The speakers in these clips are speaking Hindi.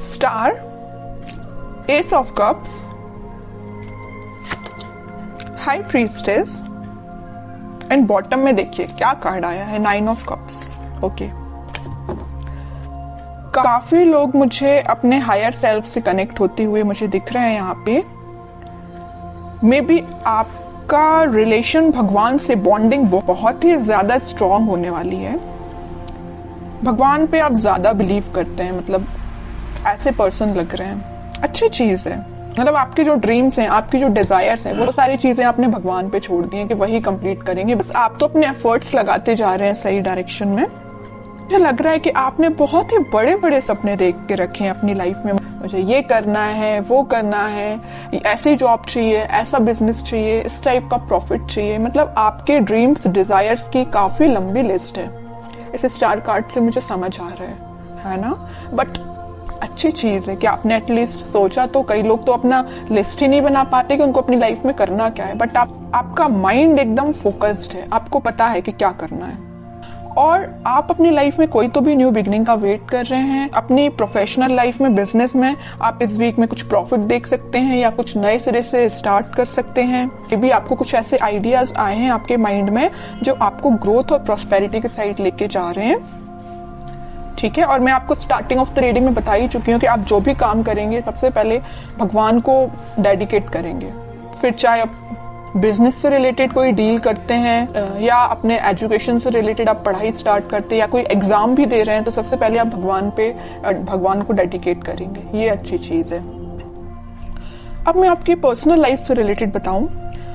Star, S of cups, high priestess and bottom में देखिए क्या कार्ड आया है, 9 ऑफ कप्स। ओके, काफी लोग मुझे अपने हायर सेल्फ से कनेक्ट होते हुए मुझे दिख रहे हैं यहाँ पे। मे बी आपका रिलेशन भगवान से बॉन्डिंग बहुत ही ज्यादा स्ट्रांग होने वाली है। भगवान पे आप ज्यादा बिलीव करते हैं, मतलब ऐसे पर्सन लग रहे हैं। अच्छी चीज है, मतलब आपके जो ड्रीम्स हैं, आपकी जो डिजायर्स हैं, वो सारी चीजें आपने भगवान पे छोड़ दी हैं कि वही कंप्लीट करेंगे। बस आप तो अपने एफर्ट्स लगाते जा रहे हैं सही डायरेक्शन में। मुझे लग रहा है कि आपने बहुत ही बड़े बड़े सपने देख के रखे हैं अपनी लाइफ में। मुझे ये करना है, वो करना है, ऐसी जॉब चाहिए, ऐसा बिजनेस चाहिए, इस टाइप का प्रॉफिट चाहिए। मतलब आपके ड्रीम्स, डिजायर्स की काफी लंबी लिस्ट है। इस स्टार कार्ड से मुझे समझ आ रहा है ना। बट अच्छी चीज है कि आपने एटलीस्ट सोचा। तो कई लोग तो अपना लिस्ट ही नहीं बना पाते कि उनको अपनी लाइफ में करना क्या है। बट आपका माइंड एकदम फोकस्ड है, आपको पता है कि क्या करना है। और आप अपनी लाइफ में कोई तो भी न्यू बिगनिंग का वेट कर रहे हैं। अपनी प्रोफेशनल लाइफ में, बिजनेस में आप इस वीक में कुछ प्रॉफिट देख सकते हैं या कुछ नए सिरे से स्टार्ट कर सकते हैं। ये भी आपको कुछ ऐसे आइडियाज आए हैं आपके माइंड में जो आपको ग्रोथ और प्रॉस्पेरिटी के साइड लेके जा रहे हैं। ठीक है, और मैं आपको स्टार्टिंग ऑफ द रीडिंग में बता ही चुकी हूँ कि आप जो भी काम करेंगे सबसे पहले भगवान को डेडिकेट करेंगे। फिर चाहे आप बिजनेस से रिलेटेड कोई डील करते हैं या अपने एजुकेशन से रिलेटेड आप पढ़ाई स्टार्ट करते हैं या कोई एग्जाम भी दे रहे हैं, तो सबसे पहले आप भगवान को डेडिकेट करेंगे। ये अच्छी चीज है। अब मैं आपकी पर्सनल लाइफ से रिलेटेड बताऊं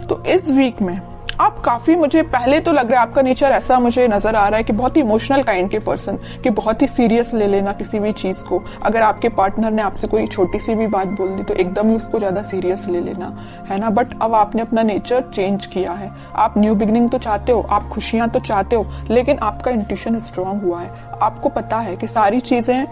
तो इस वीक में आप काफी, मुझे पहले तो लग रहा है आपका नेचर ऐसा मुझे नजर आ रहा है कि बहुत ही इमोशनल काइंड के पर्सन, कि बहुत ही सीरियस ले लेना किसी भी चीज को। अगर आपके पार्टनर ने आपसे कोई छोटी सी भी बात बोल दी तो एकदम ही उसको ज्यादा सीरियस ले लेना, है ना। बट अब आपने अपना नेचर चेंज किया है। आप न्यू बिगनिंग तो चाहते हो, आप खुशियां तो चाहते हो, लेकिन आपका इंट्यूशन स्ट्रांग हुआ है। आपको पता है कि सारी चीजें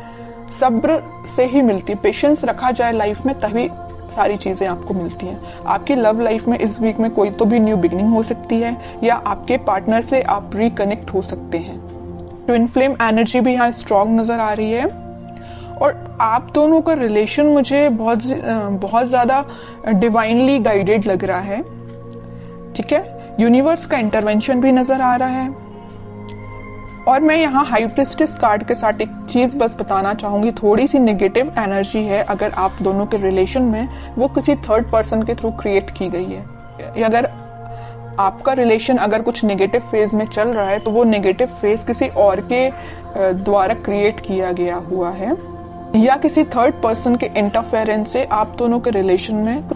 सब्र से ही मिलती, पेशेंस रखा जाए लाइफ में तभी सारी चीजें आपको मिलती हैं। आपकी लव लाइफ में इस वीक में कोई तो भी न्यू बिगनिंग हो सकती है या आपके पार्टनर से आप रिकनेक्ट हो सकते हैं। ट्विन फ्लेम एनर्जी भी यहाँ स्ट्रांग नजर आ रही है। और आप दोनों का रिलेशन मुझे बहुत ज्यादा डिवाइनली गाइडेड लग रहा है। ठीक है, यूनिवर्स का इंटरवेंशन भी नजर आ रहा है। और मैं यहाँ हाई प्रीस्टेस कार्ड के साथ एक चीज बस बताना चाहूंगी, थोड़ी सी नेगेटिव एनर्जी है अगर आप दोनों के रिलेशन में, वो किसी थर्ड पर्सन के थ्रू क्रिएट की गई है। अगर आपका रिलेशन अगर कुछ नेगेटिव फेज में चल रहा है तो वो नेगेटिव फेज किसी और के द्वारा क्रिएट किया गया हुआ है या किसी थर्ड पर्सन के इंटरफेरेंस से आप दोनों के रिलेशन में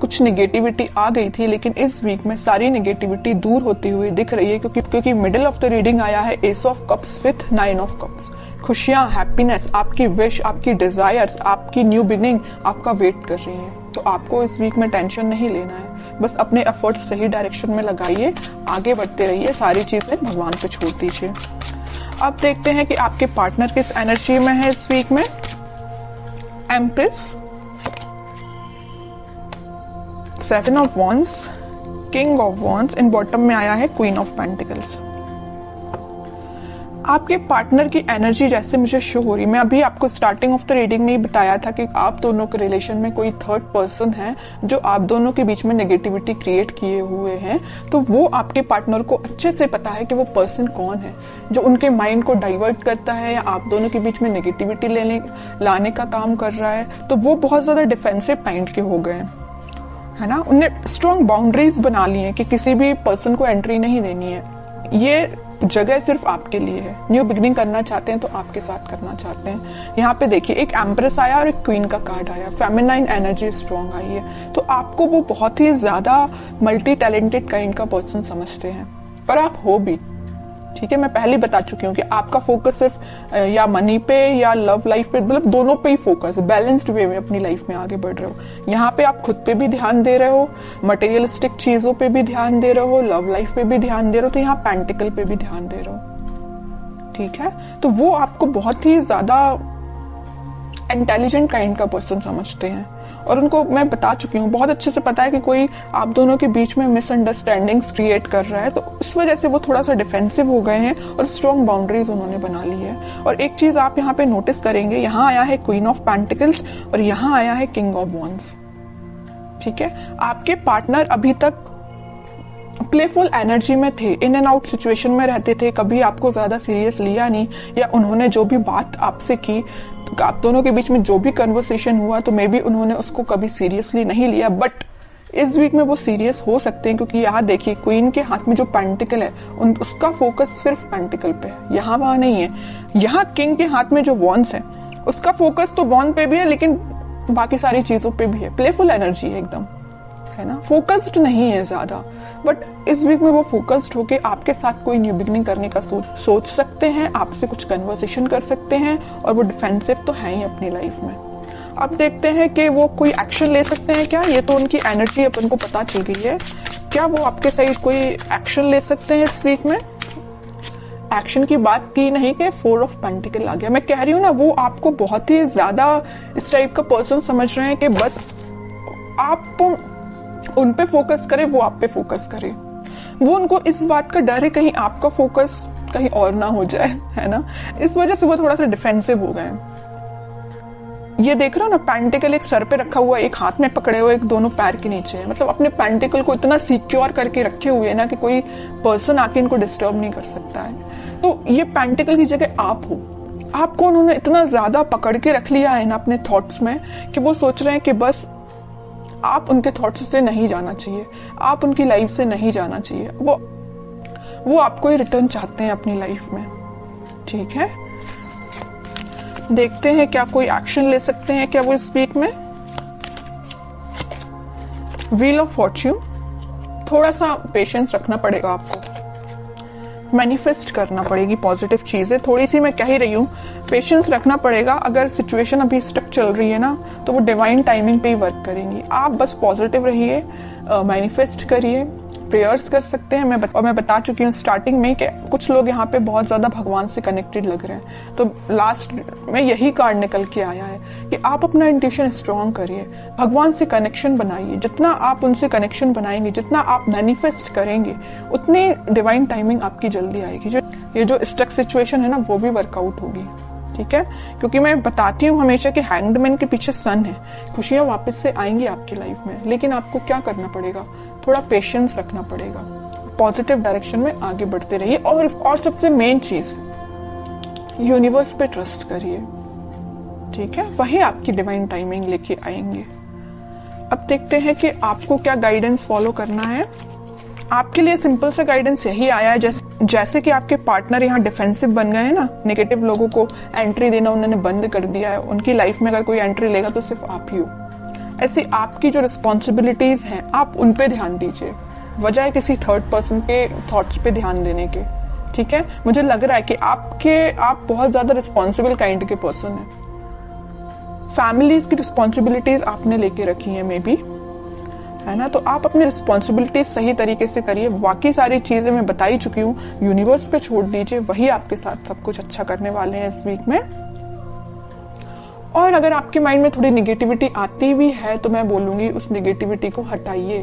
कुछ नेगेटिविटी आ गई थी। लेकिन इस वीक में सारी नेगेटिविटी दूर होती हुई दिख रही है क्योंकि मिडिल ऑफ द रीडिंग आया है S of cups with 9 of cups. खुशियां, हैप्पीनेस, आपकी विश, आपकी डिजायर्स, आपकी न्यू बिगनिंग आपका वेट कर रही है। तो आपको इस वीक में टेंशन नहीं लेना है, बस अपने एफर्ट्स सही डायरेक्शन में लगाइए, आगे बढ़ते रहिए, सारी चीजें भगवान पे छोड़ दीजिए। अब देखते हैं कि आपके पार्टनर किस एनर्जी में है इस वीक में। Empress, 7 of wands, king of wands and bottom में आया है क्वीन ऑफ पेंटिकल्स। आपके पार्टनर की एनर्जी जैसे मुझे शो हो रही, मैं अभी आपको स्टार्टिंग ऑफ द रीडिंग में ही बताया था कि आप दोनों के रिलेशन में कोई थर्ड पर्सन है जो आप दोनों के बीच में नेगेटिविटी क्रिएट किए हुए हैं। तो वो आपके पार्टनर को अच्छे से पता है कि वो पर्सन कौन है जो उनके माइंड को डाइवर्ट करता है या आप दोनों के बीच में नेगेटिविटी लाने का काम कर रहा है। तो वो बहुत ज्यादा डिफेंसिव काइंड के हो गए, है ना। उनने स्ट्रॉन्ग बाउंड्रीज बना ली है कि किसी भी पर्सन को एंट्री नहीं देनी है। ये जगह सिर्फ आपके लिए है। न्यू बिगनिंग करना चाहते हैं तो आपके साथ करना चाहते हैं। यहाँ पे देखिए एक एम्प्रेस आया और एक क्वीन का कार्ड आया, फेमिनाइन एनर्जी स्ट्रॉन्ग आई है। तो आपको वो बहुत ही ज्यादा मल्टी टैलेंटेड काइंड का पर्सन समझते हैं और आप हो भी। ठीक है, मैं पहले बता चुकी हूँ कि आपका फोकस सिर्फ या मनी पे या लव लाइफ पे, मतलब दोनों पे ही फोकस है। बैलेंस्ड वे में अपनी लाइफ में आगे बढ़ रहे हो। यहाँ पे आप खुद पे भी ध्यान दे रहे हो, मटेरियलिस्टिक चीजों पे भी ध्यान दे रहे हो, लव लाइफ पे भी ध्यान दे रहे हो, तो यहाँ पेंटिकल पे भी ध्यान दे रहे हो। ठीक है, तो वो आपको बहुत ही ज्यादा इंटेलिजेंट काइंड का पर्सन समझते हैं और उनको मैं बता चुकी हूँ, बहुत अच्छे से पता है कि कोई आप दोनों के बीच में मिसअंडरस्टैंडिंग्स क्रिएट कर रहा है, तो इस वजह से वो थोड़ा सा डिफेंसिव हो गए हैं और स्ट्रॉन्ग बाउंड्रीज उन्होंने बना ली है। और एक चीज आप यहाँ पे नोटिस करेंगे, यहाँ आया है क्वीन ऑफ पेंटिकल्स और यहाँ आया है किंग ऑफ वॉन्ड्स। ठीक है, आपके पार्टनर अभी तक प्लेफुल एनर्जी में थे, इन एंड आउट सिचुएशन में रहते थे, कभी आपको ज्यादा सीरियस लिया नहीं, या उन्होंने जो भी बात आपसे की, तो आप दोनों के बीच में जो भी कन्वर्सेशन हुआ तो मे बी उन्होंने उसको कभी सीरियसली नहीं लिया। बट इस वीक में वो सीरियस हो सकते हैं, क्योंकि यहाँ देखिए क्वीन के हाथ में जो पेंटिकल है उसका फोकस सिर्फ पेंटिकल पे है, यहाँ वहां नहीं है। यहाँ किंग के हाथ में जो वॉन्ड्स है उसका फोकस तो वॉन्ड पे भी है, लेकिन बाकी सारी चीजों पे भी है। प्लेफुल एनर्जी है एकदम, है ना, फोकस्ड नहीं है ज्यादा। बट इस वीक में वो फोकस्ड होके आपके साथ कोई न्यू बिगनिंग करने का सोच सकते हैं, आपसे कुछ कन्वर्सेशन कर सकते हैं, और वो डिफेंसिव तो है ही अपनी लाइफ में। अब देखते हैं कि वो कोई एक्शन ले सकते हैं क्या। ये तो उनकी एनर्जी अपन को पता चल गई है, क्या वो आपके साइड कोई एक्शन ले सकते हैं इस वीक में। एक्शन की बात की नहीं कि 4 ऑफ पेंटिकल आ गया। मैं कह रही हूँ ना, वो आपको बहुत ही ज्यादा इस टाइप का पर्सन समझ रहे हैं कि बस आप उन पे फोकस करें, वो आप पे फोकस करें। वो उनको इस बात का डर है कहीं आपका फोकस कहीं और ना हो जाए, है ना, इस वजह से वो थोड़ा सा डिफेंसिव हो गए। ये देख रहे हो ना, पेंटिकल एक सर पे रखा हुआ, एक हाथ में पकड़े हुए, एक दोनों पैर के नीचे है। मतलब अपने पेंटिकल को इतना सिक्योर करके रखे हुए है ना कि कोई पर्सन आके इनको डिस्टर्ब नहीं कर सकता है। तो ये पेंटिकल की जगह आप हो, आपको उन्होंने इतना ज्यादा पकड़ के रख लिया है ना अपने थॉट्स में कि वो सोच रहे हैं कि बस आप उनके थॉट्स से नहीं जाना चाहिए, आप उनकी लाइफ से नहीं जाना चाहिए। वो आपको ही रिटर्न चाहते हैं अपनी लाइफ में। ठीक है, देखते हैं क्या कोई एक्शन ले सकते हैं क्या वो इस वीक में। व्हील ऑफ फॉर्च्यून, थोड़ा सा पेशेंस रखना पड़ेगा आपको, मैनिफेस्ट करना पड़ेगी पॉजिटिव चीजें। थोड़ी सी मैं कह ही रही हूँ, पेशेंस रखना पड़ेगा। अगर सिचुएशन अभी स्टक चल रही है ना, तो वो डिवाइन टाइमिंग पे ही वर्क करेंगी। आप बस पॉजिटिव रहिए, मैनिफेस्ट करिए, प्रेयर्स कर सकते हैं। मैं बता चुकी हूँ स्टार्टिंग में कि कुछ लोग यहाँ पे बहुत ज्यादा भगवान से कनेक्टेड लग रहे हैं, तो लास्ट में यही कार्ड निकल के आया है कि आप अपना इंट्यूशन स्ट्रांग करिए, भगवान से कनेक्शन बनाइए। जितना आप उनसे कनेक्शन बनाएंगे, जितना आप मैनिफेस्ट करेंगे, उतनी डिवाइन टाइमिंग आपकी जल्दी आएगी। ये जो स्टक सिचुएशन है ना, वो भी वर्कआउट होगी। ठीक है, क्योंकि मैं बताती हूँ हमेशा कि हैंग्ड मैन के पीछे सन है, खुशियां वापस से आएंगी आपकी लाइफ में। लेकिन आपको क्या करना पड़ेगा, थोड़ा पेशेंस रखना पड़ेगा, पॉजिटिव डायरेक्शन में आगे बढ़ते रहिए। और सबसे मेन चीज, यूनिवर्स पे ट्रस्ट करिए। ठीक है, वही आपकी डिवाइन टाइमिंग लेके आएंगे। अब देखते हैं कि आपको क्या गाइडेंस फॉलो करना है। आपके लिए सिंपल सा गाइडेंस यही आया है, जैसे कि आपके पार्टनर यहाँ डिफेंसिव बन गए हैं ना, नेगेटिव लोगों को एंट्री देना उन्होंने बंद कर दिया है, उनकी लाइफ में अगर कोई एंट्री लेगा तो सिर्फ आप ही हो। ऐसी आपकी जो रिस्पॉन्सिबिलिटीज हैं, आप उन पे ध्यान दीजिए, बजाय किसी थर्ड पर्सन के थॉट्स पे ध्यान देने के। ठीक है, मुझे लग रहा है कि आप बहुत ज्यादा रिस्पॉन्सिबल काइंड के पर्सन हैं। फैमिलीज की रिस्पॉन्सिबिलिटीज आपने लेके रखी है मे बी, है ना, तो आप अपनी रिस्पॉन्सिबिलिटीज सही तरीके से करिए। बाकी सारी चीजें मैं बता ही चुकी हूँ, यूनिवर्स पे छोड़ दीजिए, वही आपके साथ सब कुछ अच्छा करने वाले हैं इस वीक में। और अगर आपके माइंड में थोड़ी निगेटिविटी आती भी है तो मैं बोलूंगी उस निगेटिविटी को हटाइए।